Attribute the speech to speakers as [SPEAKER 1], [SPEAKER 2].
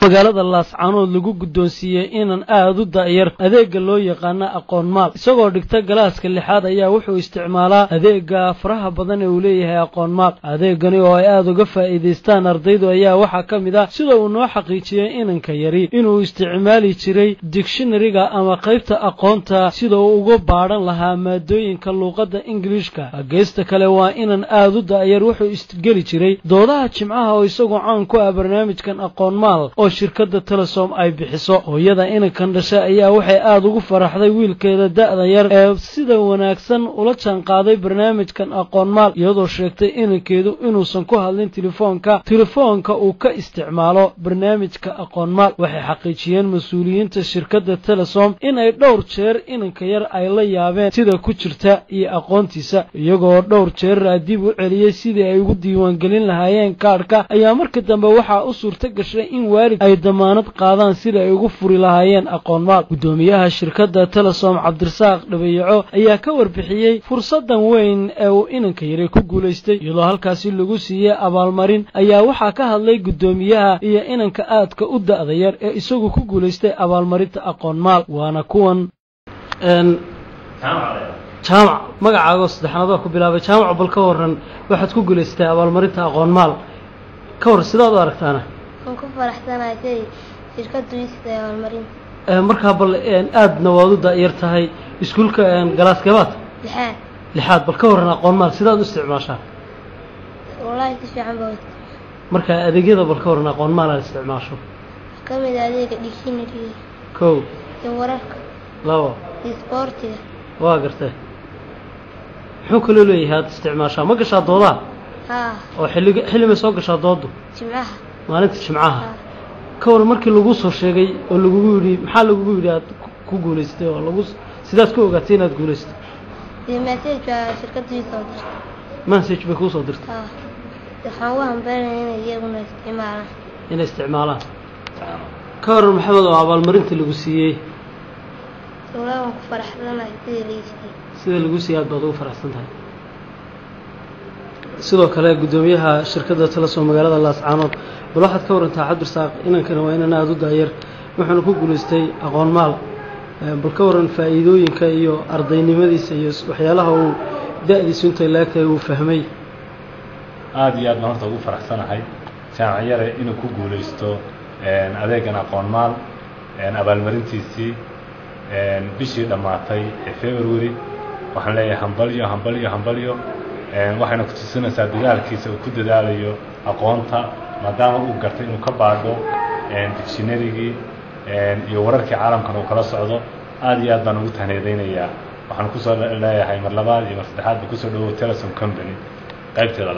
[SPEAKER 1] magaalada Laascaanood lagu guddoonsiiyay inaan aad u daayar adeega loo yaqaan aqoon maal isagoo dhigta galaaska lixaad ayaa wuxuu isticmaalaa adeega faraha badan ee uu leeyahay aqoon maal adeegani oo ay aad uga faa'iideystaan ardaydu ayaa waxa kamid ah sida uu noo xaqiijiyay inanka yari inuu isticmaali jiray dictionary-ga ama qaybta aqoonta sida uu uga baaran lahaa maadooyinka luqadda Ingiriiska geesta kale waa inaan aad u daayar wuxuu isgeli jiray doodaha jimcaha oo isagoo caan ku ah barnaamijkan aqoon maal shirkadda Telesom ay bixiso hooyada inankan dhashay ayaa waxay aad ugu faraxday wiilkeeda da'da yar ee sida wanaagsan ula jaan qaaday barnaamijkan aqoon maal iyadoo sheegtay inankeedu inuusan ku hadlin telefoonka uu ka isticmaalo barnaamijka aqoon maal waxay xaqiijiyeen mas'uuliyiinta shirkadda Telesom in ay dhowr jeer inanka yar ay la yaabeen sida ku jirta iyo aqoontiisa iyagoo dhowr jeer dib u celiyay sidii ay ugu diiwaan gelin lahaayeen kaarka ayaa markii dambe waxa u suurta gashay in waalid ay damaanad qaadaan sida ay ugu furi lahaayeen aqoon maal gudoomiyaha shirkadda Telesom Cabdirasaaq Dhabeeyaco ayaa ka warbixiyay fursadan weyn ee uu inanka yari ku guuleystay iyadoo halkaasi lagu siiyay abaalmarin ayaa waxa ka hadlay gudoomiyaha iyo inanka aadka u da'da yar ee isagu ku guuleystay abaalmarinta aqoon maal waana kuwan jaamac magacaaga saddexaad ku bilaabay jaamac bal ka waran waxaad ku guuleystay abaalmarinta aqoon maal ka war sidaad u aragtaana
[SPEAKER 2] ku faraxsanahay shirkaddu istaa abaalmarin
[SPEAKER 1] marka bal aadna waad u daayar tahay iskuulka galaaskabaad lixaad bal ka waran aqoon maal sidaad u isticmaashaa
[SPEAKER 2] wallahi si fiican baa
[SPEAKER 1] marka adeegyada bal ka waran aqoon maal aad isticmaasho
[SPEAKER 2] kamid adeega dictionary
[SPEAKER 1] kow
[SPEAKER 2] iyo wararka
[SPEAKER 1] labo
[SPEAKER 2] sportiga
[SPEAKER 1] waa gartay muxuu kale leeyahay aad isticmaashaa ma gashaa doodaha oo xilli ma soo gashaa doodu
[SPEAKER 2] jimcaha
[SPEAKER 1] maalinta jimcaha ka war markii lagu soo sheegay oo lagu yiri maxaa lagu yiri aad ku guuleystay oo lagu sidaas ku ogaatay inaad guuleystay
[SPEAKER 2] message shirkaddu soo dirtay
[SPEAKER 1] message bay ku soo dirtay
[SPEAKER 2] waxaan u hambalyeynaa inay iyaguna
[SPEAKER 1] isticmaalaan ka war maxamed oo abaalmarinta lagu siiyay
[SPEAKER 2] والله فرحنا
[SPEAKER 1] sida lagu siiyay baad ugu faraxsantahay sidoo kale gudoomiyaha shirkadda Telesom magaalada Laascaanood bal waxaad ka warantaa Cabdirasaaq inankana waa inaan aad u daayar wuxuuna ku guuleystay aqoon maal bal ka waran faa'iidooyinka iyo ardaynimadiisa iyo waxyaalaha uu da'diisu intay laagtay uu fahmay
[SPEAKER 3] aad iyo aad baan horta ugu faraxsanahay jaamac yare inuu ku guuleysto adeegan aqoon maal abaalmarintiisii bishii dhamaatay February waxaan leeyahay hambalyo waxayna ku tusinaysaa dadaalkiisa uu ku dadaalayo aqoonta maadaama uu gartay inuu ka baadho dictionary-gii iyo wararkii caalamkan uu kala socdo aad iyo aad baan ugu tahneedeynayaa waxaan ku soo leeyahay mar labaad iyo mar saddexaad ku soo dhawow Telesom Company qaybteeda